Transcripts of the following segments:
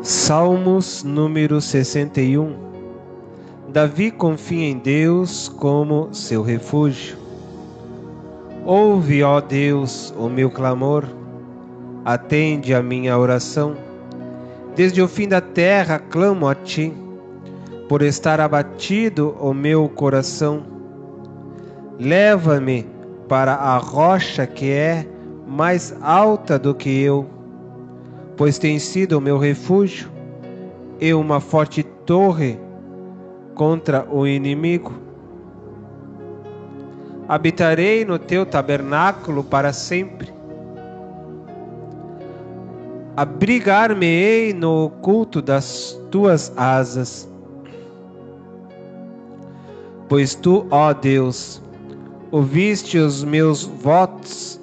Salmos número 61. Davi confia em Deus como seu refúgio. Ouve, ó Deus, o meu clamor, atende a minha oração. Desde o fim da terra clamo a ti, por estar abatido o meu coração. Leva-me para a rocha que é mais alta do que eu, pois tem sido o meu refúgio e uma forte torre contra o inimigo. Habitarei no teu tabernáculo para sempre. Abrigar-me-ei no oculto das tuas asas. Pois tu, ó Deus, ouviste os meus votos,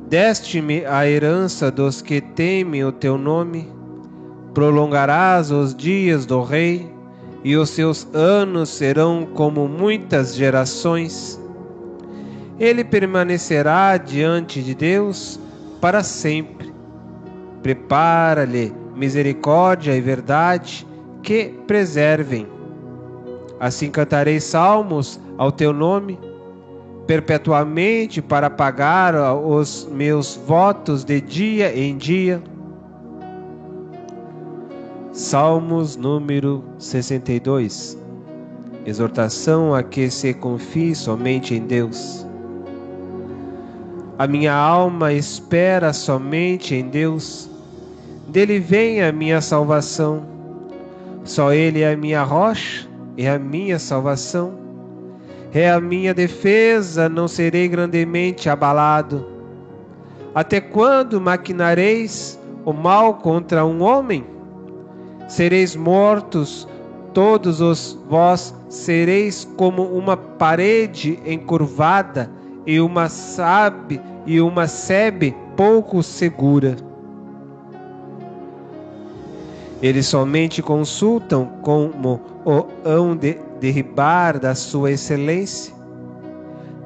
deste-me a herança dos que temem o teu nome. Prolongarás os dias do rei, e os seus anos serão como muitas gerações. Ele permanecerá diante de Deus para sempre. Prepara-lhe misericórdia e verdade que preservem. Assim cantarei salmos ao teu nome, perpetuamente para pagar os meus votos de dia em dia. Salmos número 62. Exortação a que se confie somente em Deus. A minha alma espera somente em Deus. Dele vem a minha salvação. Só Ele é a minha rocha e a minha salvação. É a minha defesa, não serei grandemente abalado. Até quando maquinareis o mal contra um homem? Sereis mortos, todos vós sereis como uma parede encurvada e uma sebe pouco segura. Eles somente consultam como o hão de derribar da sua excelência.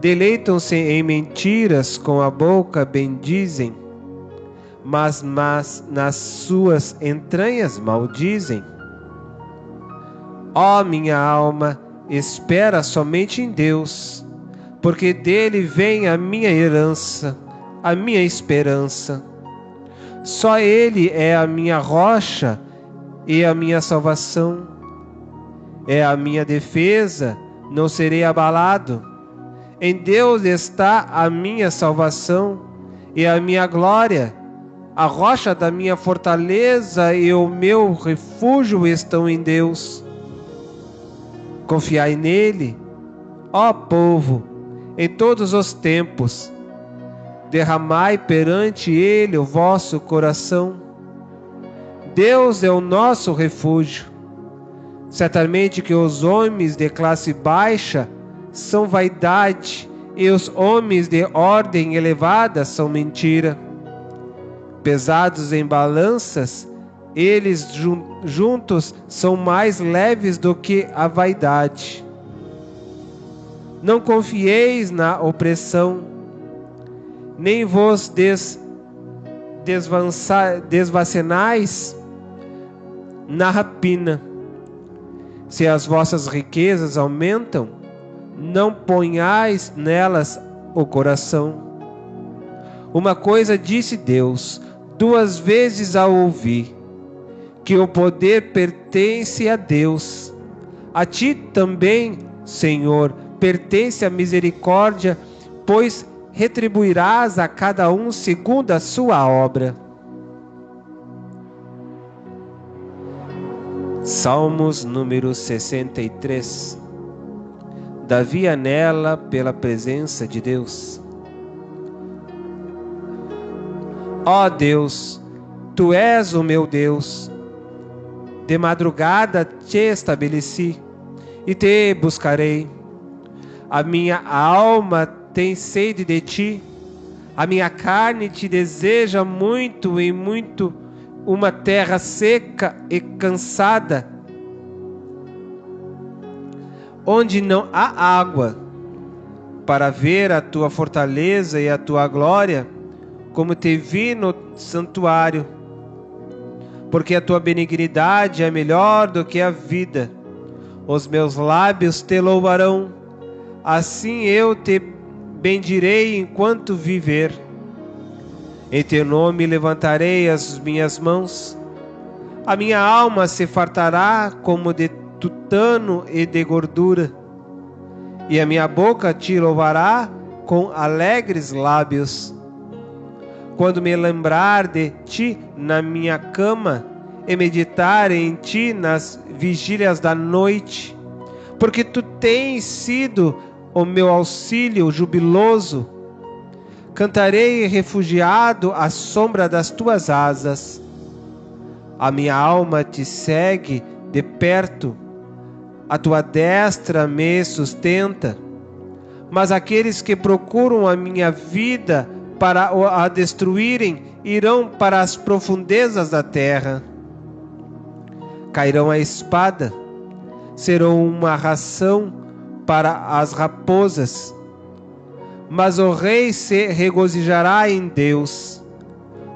Deleitam-se em mentiras, com a boca bendizem, mas nas suas entranhas maldizem. Ó minha alma, espera somente em Deus, porque dele vem a minha herança, a minha esperança. Só Ele é a minha rocha e a minha salvação. É a minha defesa, não serei abalado. Em Deus está a minha salvação e a minha glória. A rocha da minha fortaleza e o meu refúgio estão em Deus. Confiai nele, ó povo, em todos os tempos. Derramai perante ele o vosso coração. Deus é o nosso refúgio. Certamente que os homens de classe baixa são vaidade, e os homens de ordem elevada são mentira. Pesados em balanças, eles juntos são mais leves do que a vaidade. Não confieis na opressão, nem vos desvacenais na rapina. Se as vossas riquezas aumentam, não ponhais nelas o coração. Uma coisa disse Deus, duas vezes a ouvi, que o poder pertence a Deus. A ti também, Senhor, pertence a misericórdia, pois retribuirás a cada um segundo a sua obra. Salmos número 63. Davi anela pela presença de Deus. Ó Deus, tu és o meu Deus. De madrugada te estabeleci e te buscarei. A minha alma tem sede de ti. A minha carne te deseja muito e muito, uma terra seca e cansada, onde não há água, para ver a tua fortaleza e a tua glória, como te vi no santuário. porque a tua benignidade é melhor do que a vida. Os meus lábios te louvarão, assim eu te bendirei enquanto viver. Em teu nome levantarei as minhas mãos. A minha alma se fartará como de tutano e de gordura, e a minha boca te louvará com alegres lábios. Quando me lembrar de ti na minha cama e meditar em ti nas vigílias da noite, porque tu tens sido o meu auxílio jubiloso, cantarei refugiado à sombra das tuas asas. A minha alma te segue de perto, a tua destra me sustenta. Mas aqueles que procuram a minha vida para a destruírem irão para as profundezas da terra. Cairão a espada, serão uma ração para as raposas. Mas o rei se regozijará em Deus.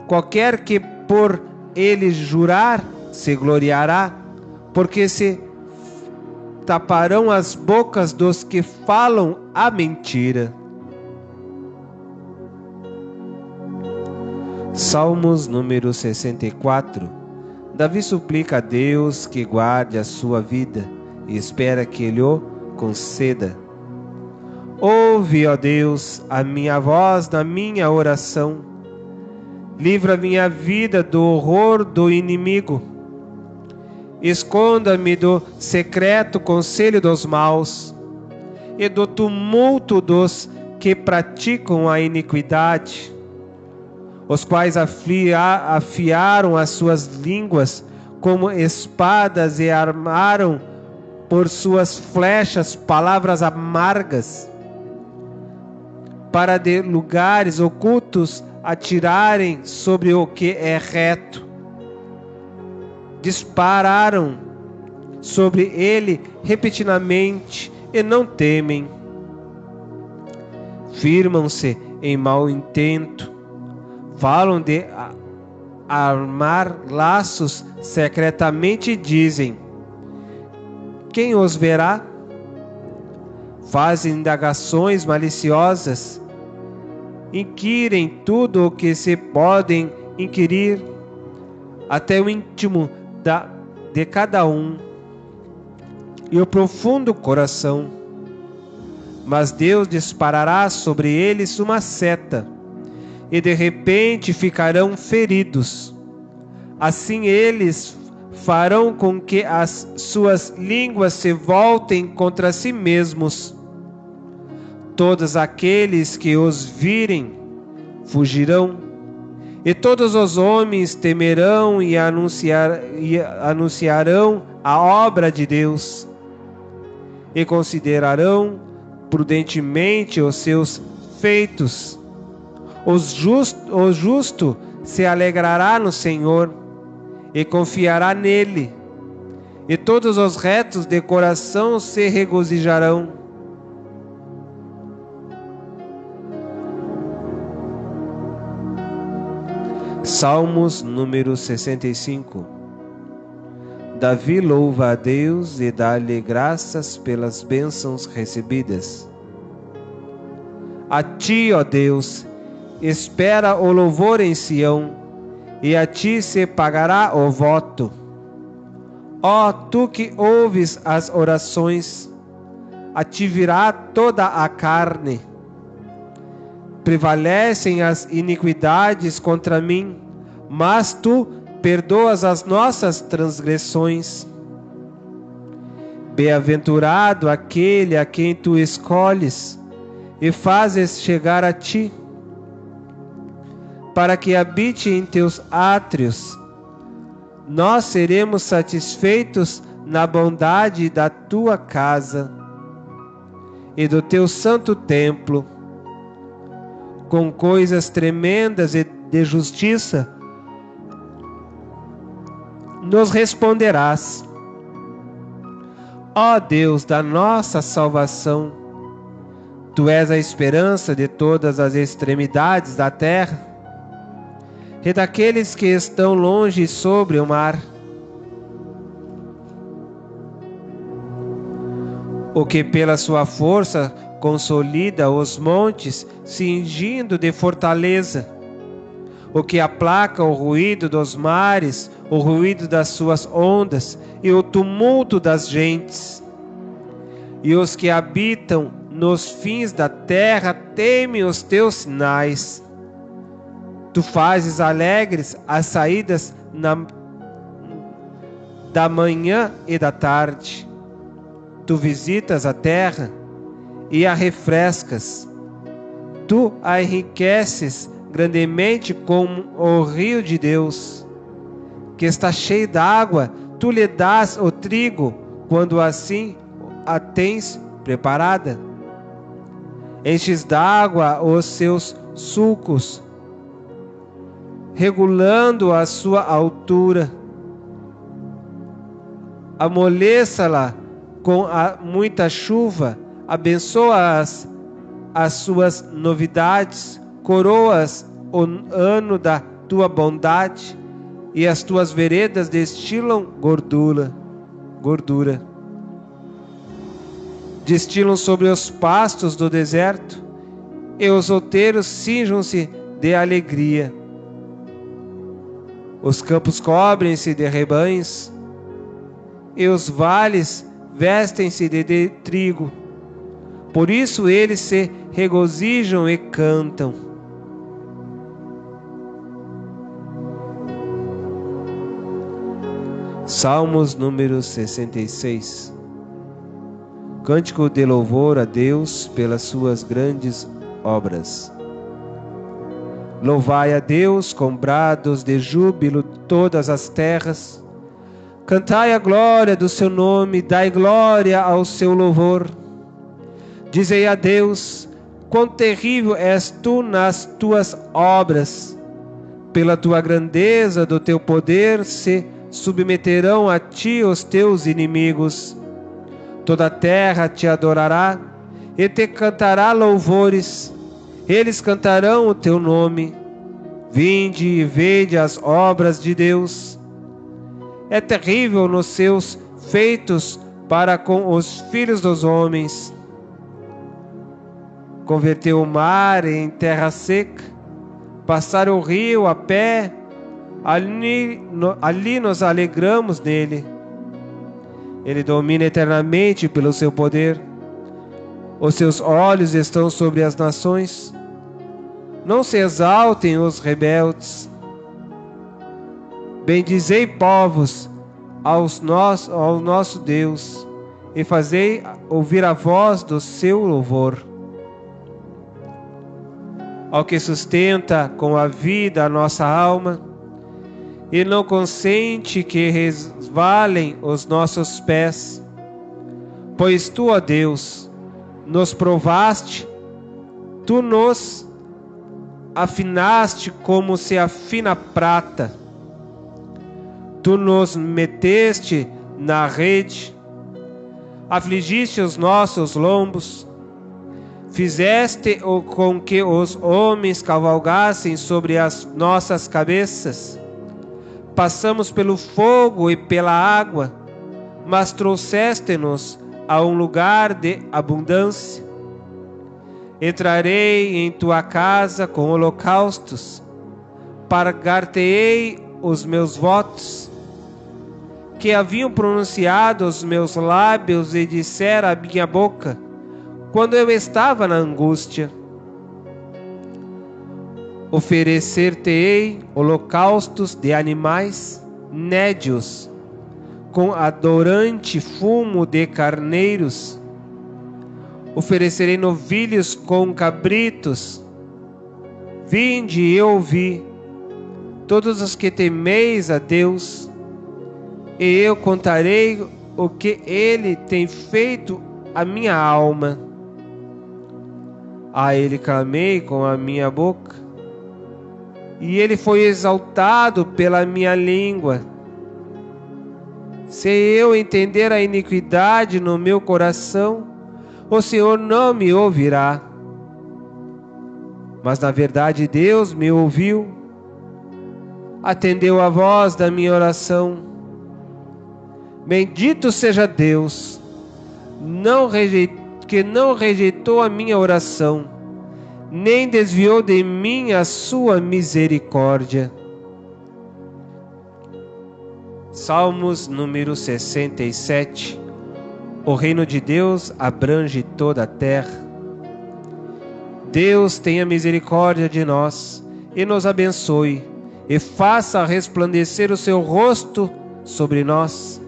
Qualquer que por ele jurar se gloriará, porque se taparão as bocas dos que falam a mentira. Salmos número 64. Davi suplica a Deus que guarde a sua vida e espera que Ele o conceda. Ouve, ó Deus, a minha voz na minha oração. Livra minha vida do horror do inimigo. Esconda-me do secreto conselho dos maus e do tumulto dos que praticam a iniquidade, os quais afiaram as suas línguas como espadas e armaram por suas flechas palavras amargas, para de lugares ocultos atirarem sobre o que é reto. Dispararam sobre ele repetidamente e não temem. Firmam-se em mau intento, falam de armar laços secretamente e dizem: quem os verá? Fazem indagações maliciosas, inquirem tudo o que se podem inquirir, até o íntimo de cada um e o profundo coração. Mas Deus disparará sobre eles uma seta, e de repente ficarão feridos. Assim eles farão com que as suas línguas se voltem contra si mesmos. Todos aqueles que os virem fugirão, e todos os homens temerão e anunciarão a obra de Deus, e considerarão prudentemente os seus feitos. O justo se alegrará no Senhor e confiará nele, e todos os retos de coração se regozijarão. Salmos número 65. Davi louva a Deus e dá-lhe graças pelas bênçãos recebidas. A ti, ó Deus, espera o louvor em Sião, e a ti se pagará o voto. Ó tu que ouves as orações, a ti virá toda a carne. Prevalecem as iniquidades contra mim, mas tu perdoas as nossas transgressões. Bem-aventurado aquele a quem tu escolhes e fazes chegar a ti, para que habite em teus átrios. Nós seremos satisfeitos na bondade da tua casa e do teu santo templo. Com coisas tremendas e de justiça nos responderás. Ó Deus da nossa salvação, tu és a esperança de todas as extremidades da terra. e daqueles que estão longe sobre o mar. O que pela sua força consolida os montes, cingindo de fortaleza. O que aplaca o ruído dos mares, o ruído das suas ondas e o tumulto das gentes. E os que habitam nos fins da terra temem os teus sinais. Tu fazes alegres as saídas da manhã e da tarde. Tu visitas a terra e a refrescas. Tu a enriqueces grandemente como o rio de Deus, que está cheio d'água. Tu lhe dás o trigo, quando assim a tens preparada. Enches d'água os seus sulcos, regulando a sua altura. Amoleça-la com muita chuva, abençoa-as as suas novidades, coroas o ano da tua bondade, e as tuas veredas destilam gordura. Destilam sobre os pastos do deserto, e os outeiros cinjam-se de alegria. Os campos cobrem-se de rebanhos, e os vales vestem-se de trigo. Por isso eles se regozijam e cantam. Salmos número 66. Cântico de louvor a Deus pelas suas grandes obras. Louvai a Deus com brados de júbilo todas as terras. Cantai a glória do seu nome, dai glória ao seu louvor. Dizei a Deus, quão terrível és tu nas tuas obras. Pela tua grandeza do teu poder se submeterão a ti os teus inimigos. Toda a terra te adorará e te cantará louvores. Eles cantarão o teu nome. Vinde e vede as obras de Deus. É terrível nos seus feitos para com os filhos dos homens. Converteu o mar em terra seca, passar o rio a pé, ali nos alegramos nele. Ele domina eternamente pelo seu poder. Os seus olhos estão sobre as nações. Não se exaltem os rebeldes. Bendizei povos ao nosso Deus, e fazei ouvir a voz do seu louvor. Ao que sustenta com a vida a nossa alma, e não consente que resvalem os nossos pés. Pois tu, ó Deus, nos provaste, tu nos afinaste como se afina a prata. Tu nos meteste na rede, afligiste os nossos lombos, fizeste com que os homens cavalgassem sobre as nossas cabeças. Passamos pelo fogo e pela água, mas trouxeste-nos a um lugar de abundância. Entrarei em tua casa com holocaustos, pagar-te-ei os meus votos, que haviam pronunciado os meus lábios e dissera a minha boca, quando eu estava na angústia. Oferecer-te-ei holocaustos de animais nédios, com adorante fumo de carneiros. Oferecerei novilhos com cabritos. Vinde e ouvi, todos os que temeis a Deus, e eu contarei o que Ele tem feito à minha alma. A Ele clamei com a minha boca, e Ele foi exaltado pela minha língua. Se eu entender a iniquidade no meu coração, o Senhor não me ouvirá. Mas na verdade Deus me ouviu. atendeu a voz da minha oração. Bendito seja Deus, que não rejeitou a minha oração, nem desviou de mim a sua misericórdia. Salmos número 67. O reino de Deus abrange toda a terra. Deus tenha misericórdia de nós e nos abençoe, e faça resplandecer o seu rosto sobre nós,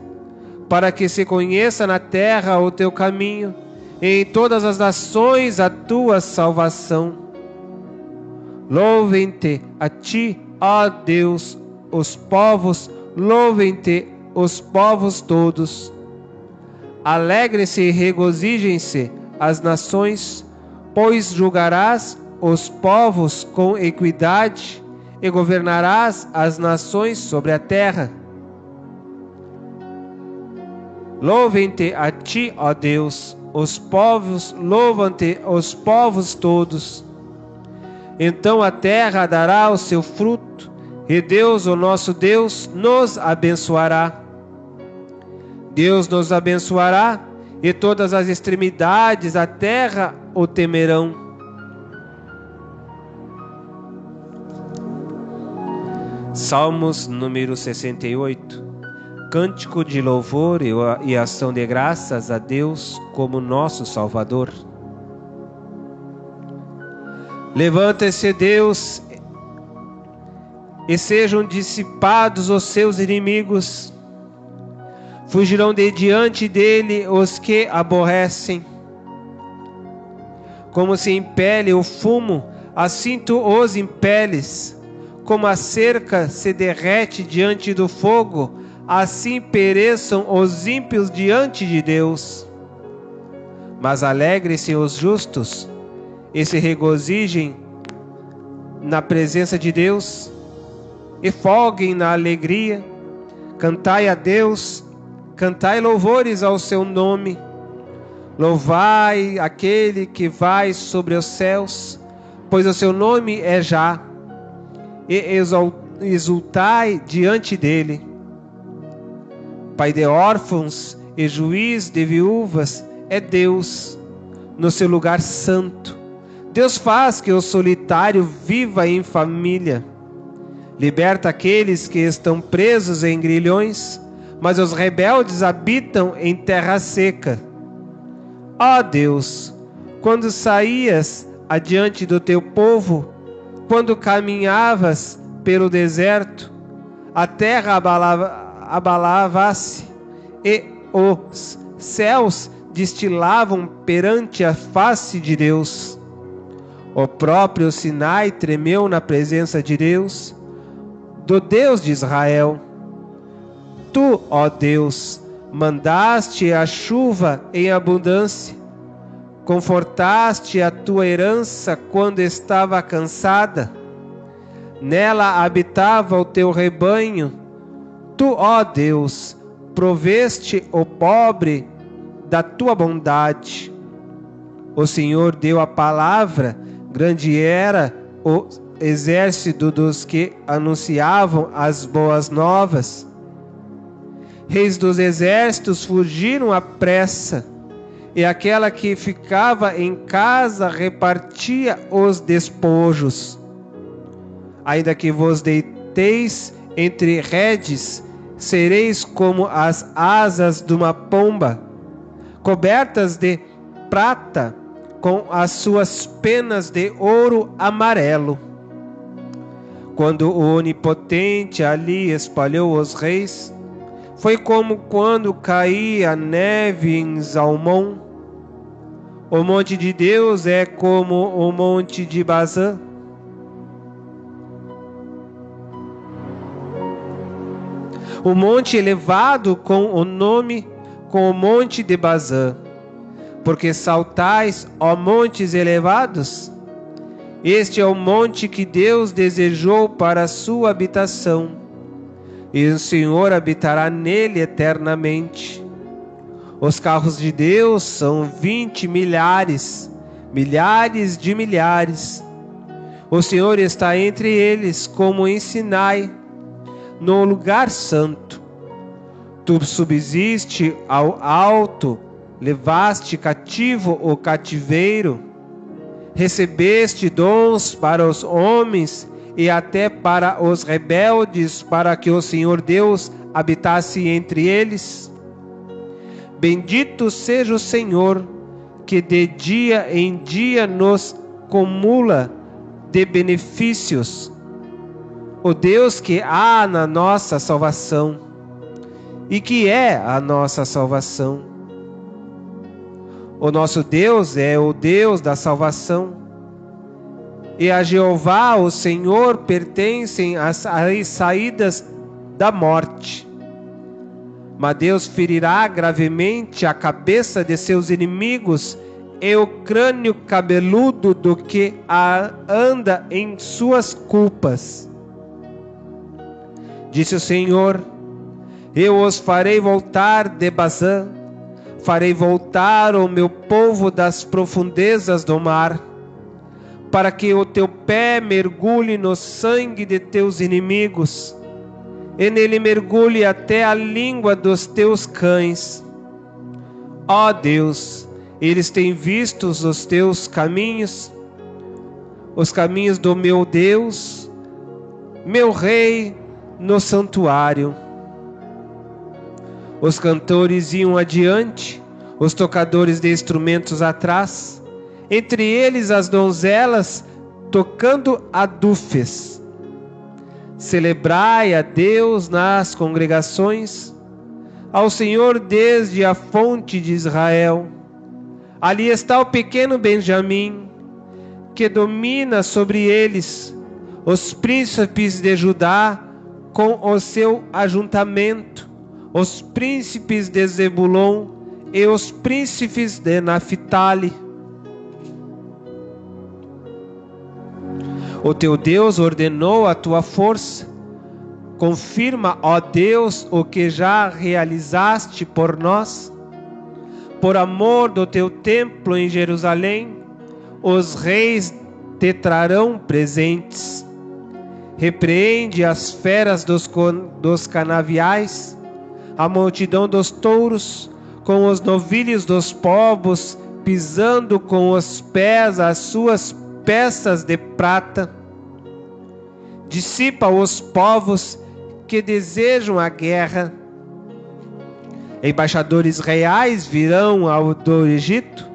para que se conheça na terra o teu caminho, e em todas as nações a tua salvação. Louvem-te a ti, ó Deus, os povos, louvem-te os povos todos. Alegrem-se e regozijem-se as nações, pois julgarás os povos com equidade e governarás as nações sobre a terra. Louvem-te a ti, ó Deus, os povos, louvam-te os povos todos. Então a terra dará o seu fruto, e Deus, o nosso Deus, nos abençoará. Deus nos abençoará, e todas as extremidades da terra o temerão. Salmos número 68. Cântico de louvor e ação de graças a Deus como nosso Salvador. Levanta-se, Deus, e sejam dissipados os seus inimigos. Fugirão de diante dele os que aborrecem. Como se impele o fumo, assim tu os impeles. Como a cerca se derrete diante do fogo, assim pereçam os ímpios diante de Deus. Mas alegrem-se os justos, e se regozijem na presença de Deus, e folguem na alegria. Cantai a Deus, cantai louvores ao seu nome. Louvai aquele que vai sobre os céus, pois o seu nome é Já, e exultai diante dele. Pai de órfãos e juiz de viúvas é Deus, no seu lugar santo. Deus faz que o solitário viva em família. Liberta aqueles que estão presos em grilhões, mas os rebeldes habitam em terra seca. Ó Deus, quando saías adiante do teu povo, quando caminhavas pelo deserto, a terra abalava-se e os céus destilavam perante a face de Deus. O próprio Sinai tremeu na presença de Deus, do Deus de Israel. Tu, ó Deus, mandaste a chuva em abundância, confortaste a tua herança quando estava cansada, nela habitava o teu rebanho. Tu, ó Deus, proveste o pobre da tua bondade. O Senhor deu a palavra, grande era o exército dos que anunciavam as boas novas. Reis dos exércitos fugiram à pressa, e aquela que ficava em casa repartia os despojos. Ainda que vos deiteis entre redes, sereis como as asas de uma pomba, cobertas de prata, com as suas penas de ouro amarelo. Quando o Onipotente ali espalhou os reis, foi como quando caía neve em Zalmon. O monte de Deus é como o monte de Bazã. O monte elevado com o monte de Bazã. Porque saltais, ó montes elevados? Este é o monte que Deus desejou para a sua habitação, e o Senhor habitará nele eternamente. Os carros de Deus são 20 milhares, milhares de milhares. O Senhor está entre eles como em Sinai, no lugar santo. Tu subsiste ao alto, levaste cativo o cativeiro, recebeste dons para os homens e até para os rebeldes, para que o Senhor Deus habitasse entre eles. Bendito seja o Senhor, que de dia em dia nos cumula de benefícios, o Deus que há na nossa salvação e que é a nossa salvação. O nosso Deus é o Deus da salvação, e a Jeová, o Senhor, pertencem as saídas da morte. Mas Deus ferirá gravemente a cabeça de seus inimigos e o crânio cabeludo do que anda em suas culpas. Disse o Senhor: eu os farei voltar de Bazã, farei voltar o meu povo das profundezas do mar, para que o teu pé mergulhe no sangue de teus inimigos, e nele mergulhe até a língua dos teus cães. Ó Deus, eles têm visto os teus caminhos, os caminhos do meu Deus, meu Rei, no santuário. Os cantores iam adiante, os tocadores de instrumentos atrás, entre eles as donzelas tocando adufes. Celebrai a Deus nas congregações, ao Senhor desde a fonte de Israel. Ali está o pequeno Benjamim, que domina sobre eles, os príncipes de Judá com o seu ajuntamento, os príncipes de Zebulon e os príncipes de Naphtali. O teu Deus ordenou a tua força. Confirma, ó Deus, o que já realizaste por nós. Por amor do teu templo em Jerusalém, os reis te trarão presentes. Repreende as feras dos canaviais, a multidão dos touros, com os novilhos dos povos, pisando com os pés as suas peças de prata. Dissipa os povos que desejam a guerra. Embaixadores reais virão do Egito.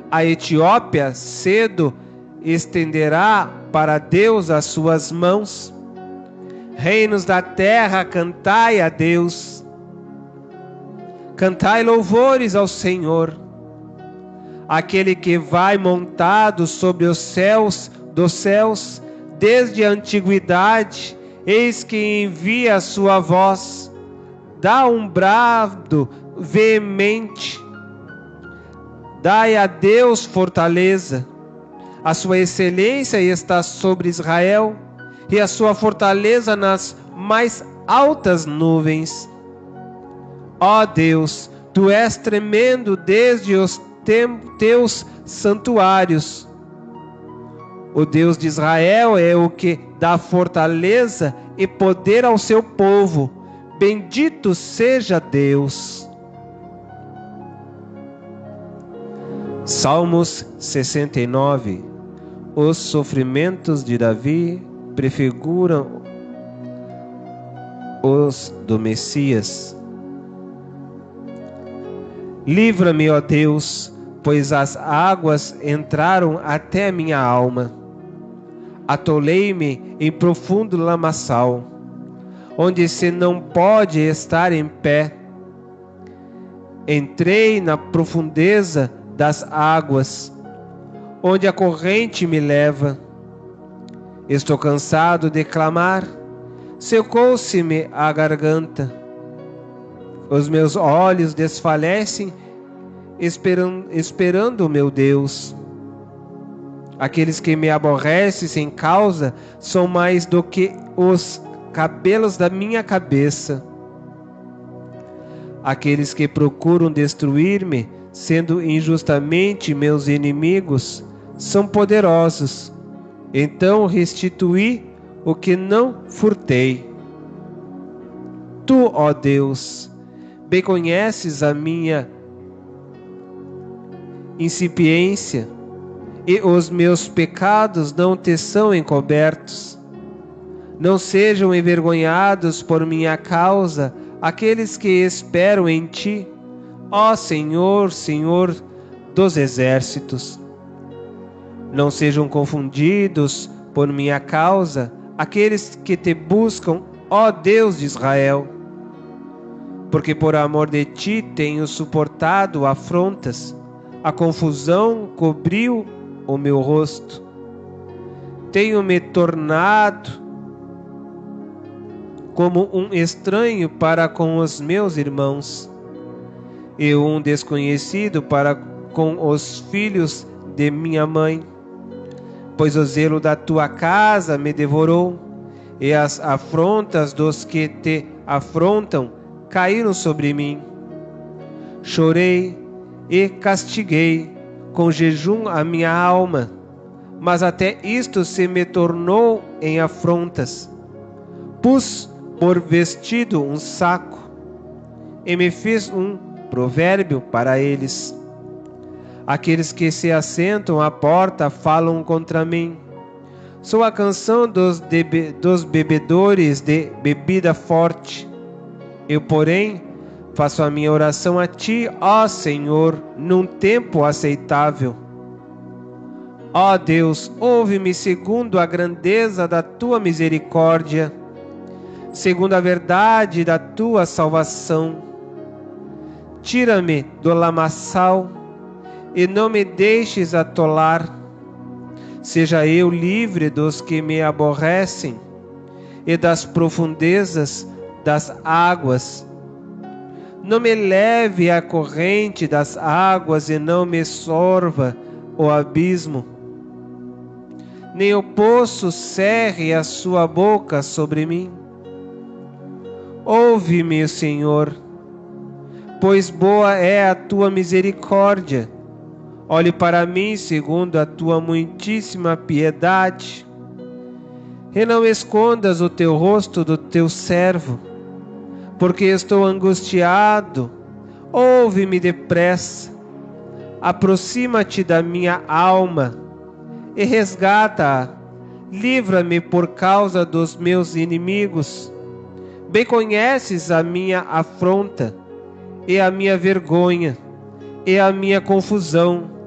A Etiópia cedo estenderá para Deus as suas mãos. Reinos da terra, cantai a Deus. Cantai louvores ao Senhor. Aquele que vai montado sobre os céus dos céus, desde a antiguidade, eis que envia a sua voz, dá um brado veemente. Dai a Deus fortaleza. A sua excelência está sobre Israel, e a sua fortaleza nas mais altas nuvens. Ó Deus, tu és tremendo desde os teus santuários. O Deus de Israel é o que dá fortaleza e poder ao seu povo. Bendito seja Deus. Salmos 69. Os sofrimentos de Davi prefiguram os do Messias. Livra-me, ó Deus, pois as águas entraram até a minha alma. Atolei-me em profundo lamaçal, onde se não pode estar em pé. Entrei na profundeza das águas, onde a corrente me leva. Estou cansado de clamar, secou-se-me a garganta. Os meus olhos desfalecem, esperando o meu Deus. Aqueles que me aborrecem sem causa são mais do que os cabelos da minha cabeça. Aqueles que procuram destruir-me, sendo injustamente meus inimigos, são poderosos. Então restituí o que não furtei, Tu, ó Deus, bem conheces a minha incipiência, e os meus pecados não te são encobertos. Não sejam envergonhados por minha causa aqueles que esperam em ti, ó Senhor, Senhor dos exércitos. Não sejam confundidos por minha causa aqueles que te buscam, ó Deus de Israel. Porque por amor de ti tenho suportado afrontas, a confusão cobriu o meu rosto. Tenho me tornado como um estranho para com os meus irmãos, e um desconhecido para com os filhos de minha mãe. Pois o zelo da tua casa me devorou, e as afrontas dos que te afrontam caíram sobre mim. Chorei e castiguei com jejum a minha alma, mas até isto se me tornou em afrontas. Pus por vestido um saco, e me fiz um provérbio para eles. Aqueles que se assentam à porta falam contra mim. Sou a canção dos bebedores de bebida forte. Eu, porém, faço a minha oração a ti, ó Senhor, num tempo aceitável. Ó Deus, ouve-me segundo a grandeza da tua misericórdia, segundo a verdade da tua salvação. Tira-me do lamaçal e não me deixes atolar. Seja eu livre dos que me aborrecem e das profundezas das águas. Não me leve à corrente das águas e não me sorva o abismo. Nem o poço cerre a sua boca sobre mim. Ouve-me, Senhor, pois boa é a tua misericórdia. Olhe para mim segundo a tua muitíssima piedade. E não escondas o teu rosto do teu servo, porque estou angustiado. Ouve-me depressa. Aproxima-te da minha alma e resgata-a. Livra-me por causa dos meus inimigos. Bem conheces a minha afronta, e a minha vergonha, e a minha confusão.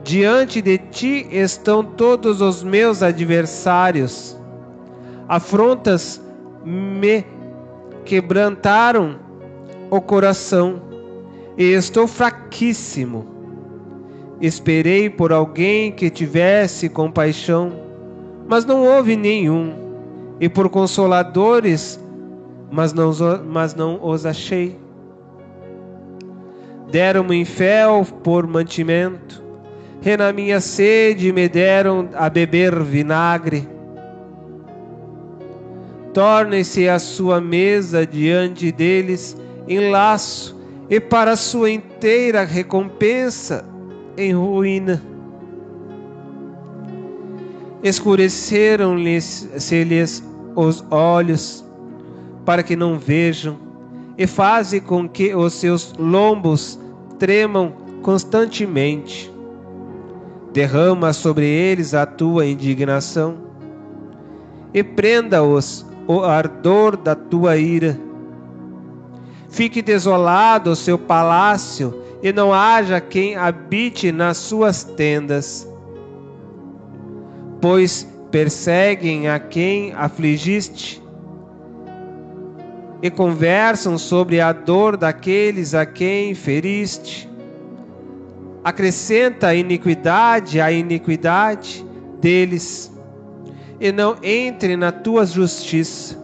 Diante de ti estão todos os meus adversários. Afrontas me quebrantaram o coração, e estou fraquíssimo. Esperei por alguém que tivesse compaixão, mas não houve nenhum, e por consoladores, mas não os achei. Deram-me fel por mantimento, e na minha sede me deram a beber vinagre. Torne-se a sua mesa diante deles em laço, e para sua inteira recompensa em ruína. Escureceram-se-lhes os olhos, para que não vejam, e faze com que os seus lombos tremam constantemente. Derrama sobre eles a tua indignação, e prenda-os o ardor da tua ira. Fique desolado o seu palácio, e não haja quem habite nas suas tendas. Pois perseguem a quem afligiste, e conversam sobre a dor daqueles a quem feriste. Acrescenta a iniquidade à iniquidade deles, e não entre na tua justiça.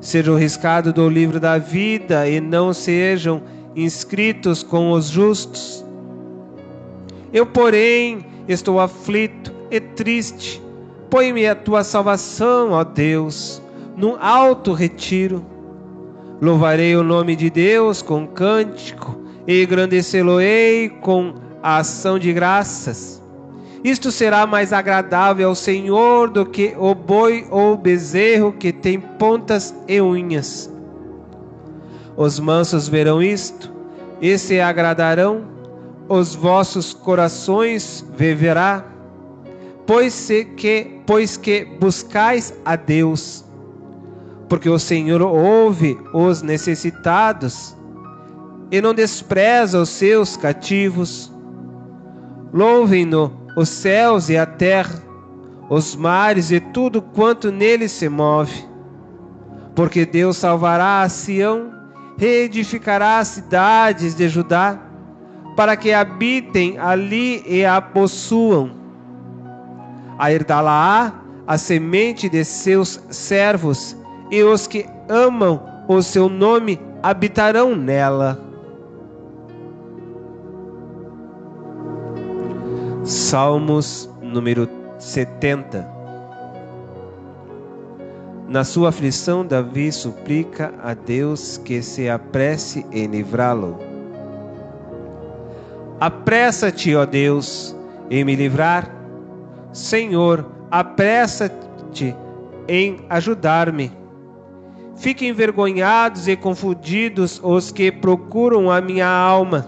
Sejam riscados do livro da vida, e não sejam inscritos com os justos. Eu, porém, estou aflito e triste. Põe-me a tua salvação, ó Deus, num alto retiro. Louvarei o nome de Deus com cântico, e engrandecê-lo-ei com a ação de graças. Isto será mais agradável ao Senhor do que o boi ou o bezerro que tem pontas e unhas. Os mansos verão isto e se agradarão, os vossos corações viverá, pois que buscais a Deus, porque o Senhor ouve os necessitados e não despreza os seus cativos. Louvem-no os céus e a terra, os mares e tudo quanto nele se move. Porque Deus salvará a Sião, reedificará as cidades de Judá, para que habitem ali e a possuam. Herdá-la-á a semente de seus servos, e os que amam o seu nome habitarão nela. Salmos número 70. Na sua aflição, Davi suplica a Deus que se apresse em livrá-lo. Apressa-te, ó Deus, em me livrar. Senhor, apressa-te em ajudar-me. Fiquem envergonhados e confundidos os que procuram a minha alma.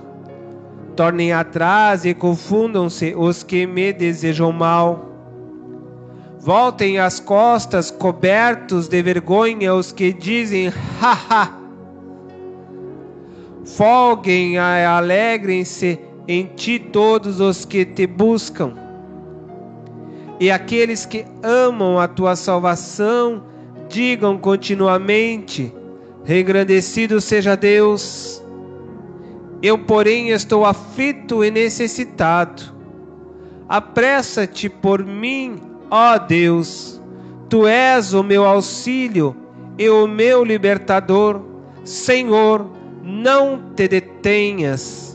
Tornem atrás e confundam-se os que me desejam mal. Voltem as costas cobertos de vergonha os que dizem ha-ha. Folguem e alegrem-se em ti todos os que te buscam. E aqueles que amam a tua salvação digam continuamente: engrandecido seja Deus. Eu, porém, estou aflito e necessitado. Apressa-te por mim, ó Deus. Tu és o meu auxílio e o meu libertador. Senhor, não te detenhas.